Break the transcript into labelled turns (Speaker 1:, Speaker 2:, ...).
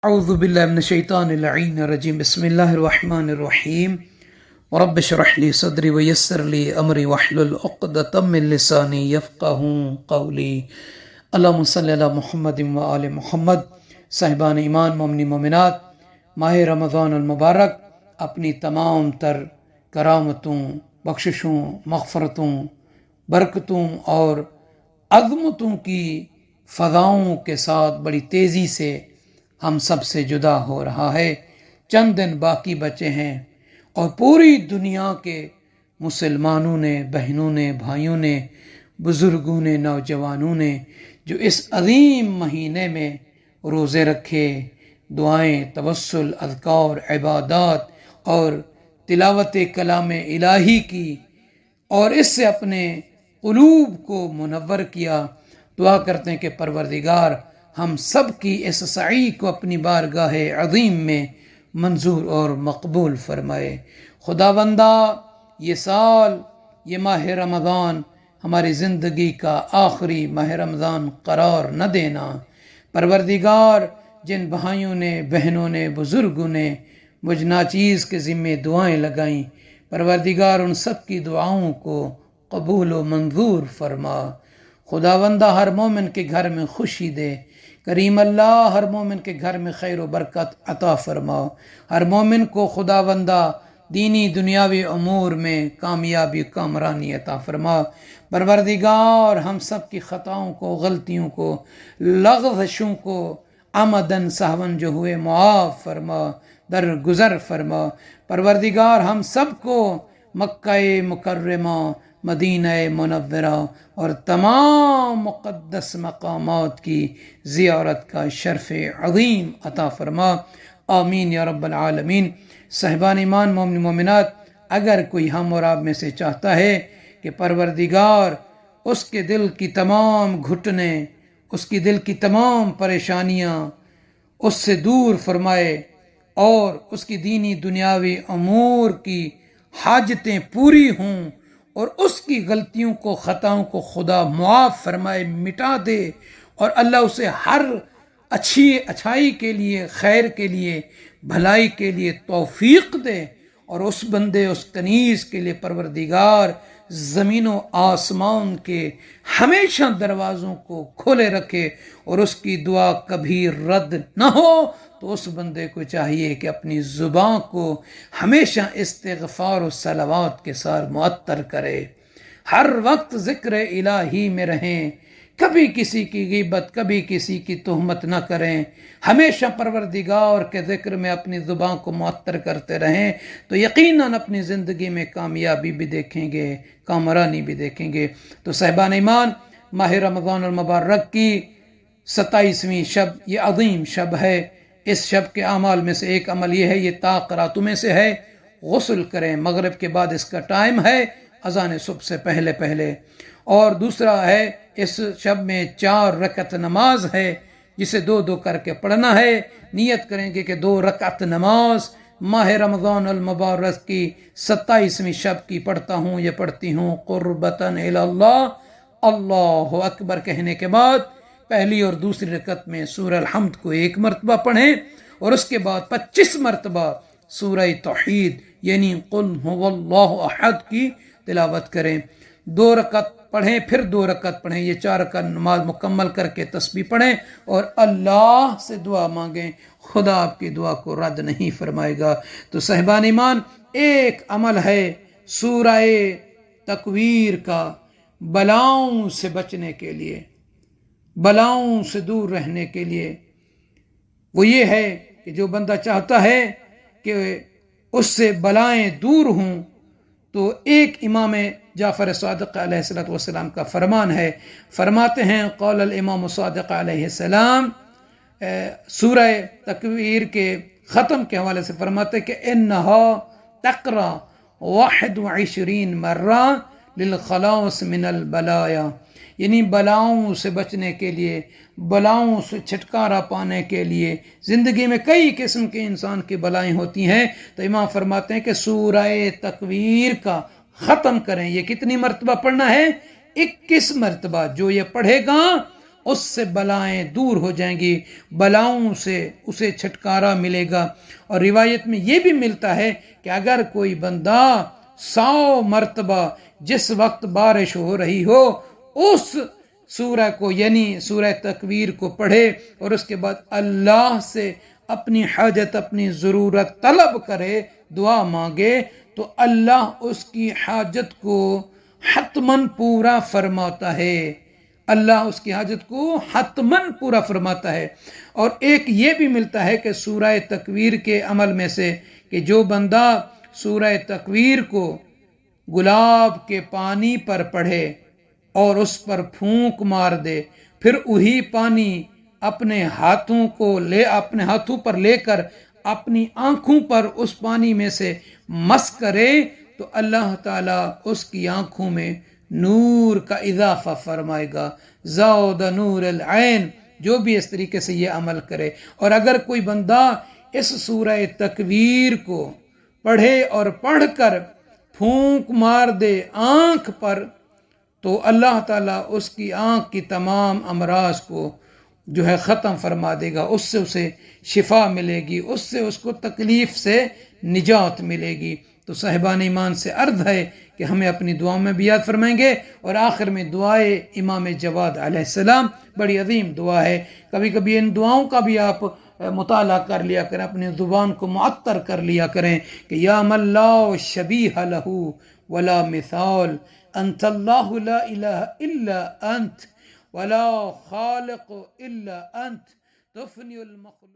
Speaker 1: اعوذ باللہ من الشیطان اللعین الرجیم بسم اللہ الرحمن الرحیم رب اشرح لی صدری ویسر لی امری واحلل عقدۃ من لسانی یفقہوا قولی اللہم صلی علی محمد و آل محمد۔ صاحبان ایمان، مومنین مومنات، ماہ رمضان المبارک اپنی تمام تر کرامتوں، بخششوں، مغفرتوں، برکتوں اور عظمتوں کی فضاؤں کے ساتھ بڑی تیزی سے ہم سب سے جدا ہو رہا ہے۔ چند دن باقی بچے ہیں اور پوری دنیا کے مسلمانوں نے، بہنوں نے، بھائیوں نے، بزرگوں نے، نوجوانوں نے جو اس عظیم مہینے میں روزے رکھے، دعائیں، توسل، اذکار، عبادات اور تلاوت کلام الہی کی اور اس سے اپنے قلوب کو منور کیا، دعا کرتے ہیں کہ پروردگار ہم سب کی اس سعی کو اپنی بارگاہ عظیم میں منظور اور مقبول فرمائے۔ خداوندہ یہ سال، یہ ماہ رمضان ہماری زندگی کا آخری ماہ رمضان قرار نہ دینا۔ پروردگار جن بھائیوں نے، بہنوں نے، بزرگوں نے مجھ ناچیز کے ذمے دعائیں لگائیں، پروردگار ان سب کی دعاؤں کو قبول و منظور فرما۔ خداوندہ ہر مومن کے گھر میں خوشی دے، کریم اللہ ہر مومن کے گھر میں خیر و برکت عطا فرما، ہر مومن کو خداوندہ دینی دنیاوی امور میں کامیابی کامرانی عطا فرما۔ پروردگار ہم سب کی خطاؤں کو، غلطیوں کو، لغزشوں کو عمدن سہون جو ہوئے معاف فرما، درگزر فرما۔ پروردگار ہم سب کو مکہ مکرمہ، مدینہ منورہ اور تمام مقدس مقامات کی زیارت کا شرف عظیم عطا فرما، آمین یا رب العالمین۔ صاحبان ایمان، مومن مومنات، اگر کوئی ہم اور آپ میں سے چاہتا ہے کہ پروردگار اس کے دل کی تمام گھٹنے، اس کی دل کی تمام پریشانیاں اس سے دور فرمائے اور اس کی دینی دنیاوی امور کی حاجتیں پوری ہوں اور اس کی غلطیوں کو، خطاؤں کو خدا معاف فرمائے، مٹا دے اور اللہ اسے ہر اچھائی کے لیے، خیر کے لیے، بھلائی کے لیے توفیق دے اور اس بندے، اس کنیز کے لیے پروردگار زمین و آسمان کے ہمیشہ دروازوں کو کھولے رکھے اور اس کی دعا کبھی رد نہ ہو، تو اس بندے کو چاہیے کہ اپنی زبان کو ہمیشہ استغفار و صلوات کے ساتھ معطر کرے، ہر وقت ذکر الہی میں رہیں، کبھی کسی کی غیبت، کبھی کسی کی تہمت نہ کریں، ہمیشہ پروردگار کے ذکر میں اپنی زبان کو معطر کرتے رہیں، تو یقیناً اپنی زندگی میں کامیابی بھی دیکھیں گے، کامرانی بھی دیکھیں گے۔ تو صاحبان ایمان، ماہ رمضان المبارک کی 27ویں شب یہ عظیم شب ہے۔ اس شب کے اعمال میں سے ایک عمل یہ ہے، یہ طاق راتوں میں سے ہے، غسل کریں، مغرب کے بعد اس کا ٹائم ہے، اذان صبح سے پہلے پہلے۔ اور دوسرا ہے، اس شب میں 4 رکعت نماز ہے جسے 2 کر کے پڑھنا ہے۔ نیت کریں گے کہ 2 رکعت نماز ماہ رمضان المبارک کی 27ویں شب کی پڑھتا ہوں یا پڑھتی ہوں، قربتاً الی اللہ، اللہ اکبر کہنے کے بعد پہلی اور دوسری رکعت میں سورہ الحمد کو 1 مرتبہ پڑھیں اور اس کے بعد 25 مرتبہ سورہ توحید یعنی قل هو اللہ احد کی تلاوت کریں۔ 2 رکعت پڑھیں، پھر 2 رکعت پڑھیں، یہ 4 رکعت نماز مکمل کر کے تسبیح پڑھیں اور اللہ سے دعا مانگیں، خدا آپ کی دعا کو رد نہیں فرمائے گا۔ تو صاحبان ایمان، ایک عمل ہے سورہ تکویر کا بلاؤں سے بچنے کے لیے، بلاؤں سے دور رہنے کے لیے، وہ یہ ہے کہ جو بندہ چاہتا ہے کہ اس سے بلائیں دور ہوں، تو ایک امام جعفر صادق علیہ السلام کا فرمان ہے، فرماتے ہیں قال الامام صادق علیہ السلام، سورہ تکویر کے ختم کے حوالے سے فرماتے ہیں کہ انہا تقرا 21 مرہ للخلاص من البلایا، یعنی بلاؤں سے بچنے کے لیے، بلاؤں سے چھٹکارا پانے کے لیے، زندگی میں کئی قسم کے انسان کی بلائیں ہوتی ہیں، تو امام فرماتے ہیں کہ سورہ تکویر کا ختم کریں۔ یہ کتنی مرتبہ پڑھنا ہے؟ 21 مرتبہ۔ جو یہ پڑھے گا اس سے بلائیں دور ہو جائیں گی، بلاؤں سے اسے چھٹکارا ملے گا۔ اور روایت میں یہ بھی ملتا ہے کہ اگر کوئی بندہ 100 مرتبہ جس وقت بارش ہو رہی ہو اس سورہ کو یعنی سورہ تکویر کو پڑھے اور اس کے بعد اللہ سے اپنی حاجت اپنی ضرورت طلب کرے، دعا مانگے، تو اللہ اس کی حاجت کو حتماً پورا فرماتا ہے۔ اللہ اس کی حاجت کو حتماً پورا فرماتا ہے۔ اور ایک یہ بھی ملتا ہے کہ سورہ تکویر کے عمل میں سے کہ جو بندہ سورہ تکویر کو گلاب کے پانی پر پڑھے اور اس پر پھونک مار دے، پھر وہی پانی اپنے ہاتھوں پر لے کر اپنی آنکھوں پر اس پانی میں سے مس کرے تو اللہ تعالیٰ اس کی آنکھوں میں نور کا اضافہ فرمائے گا، زاد نور العین، جو بھی اس طریقے سے یہ عمل کرے۔ اور اگر کوئی بندہ اس سورہ تکویر کو پڑھے اور پڑھ کر پھونک مار دے آنکھ پر تو اللہ تعالیٰ اس کی آنکھ کی تمام امراض کو جو ہے ختم فرما دے گا، اس سے اسے شفا ملے گی، اس سے اس کو تکلیف سے نجات ملے گی۔ تو صاحبان ایمان سے عرض ہے کہ ہمیں اپنی دعاؤں میں بھی یاد فرمائیں گے۔ اور آخر میں دعائے امام جواد علیہ السلام بڑی عظیم دعا ہے، کبھی کبھی ان دعاؤں کا بھی آپ مطالعہ کر لیا کریں، اپنی زبان کو معطر کر لیا کریں کہ یا من لا شبیہ لہ ولا مثال، انت اللہ لا الہ الا انت ولا خالق الا انت تفنی المخلوق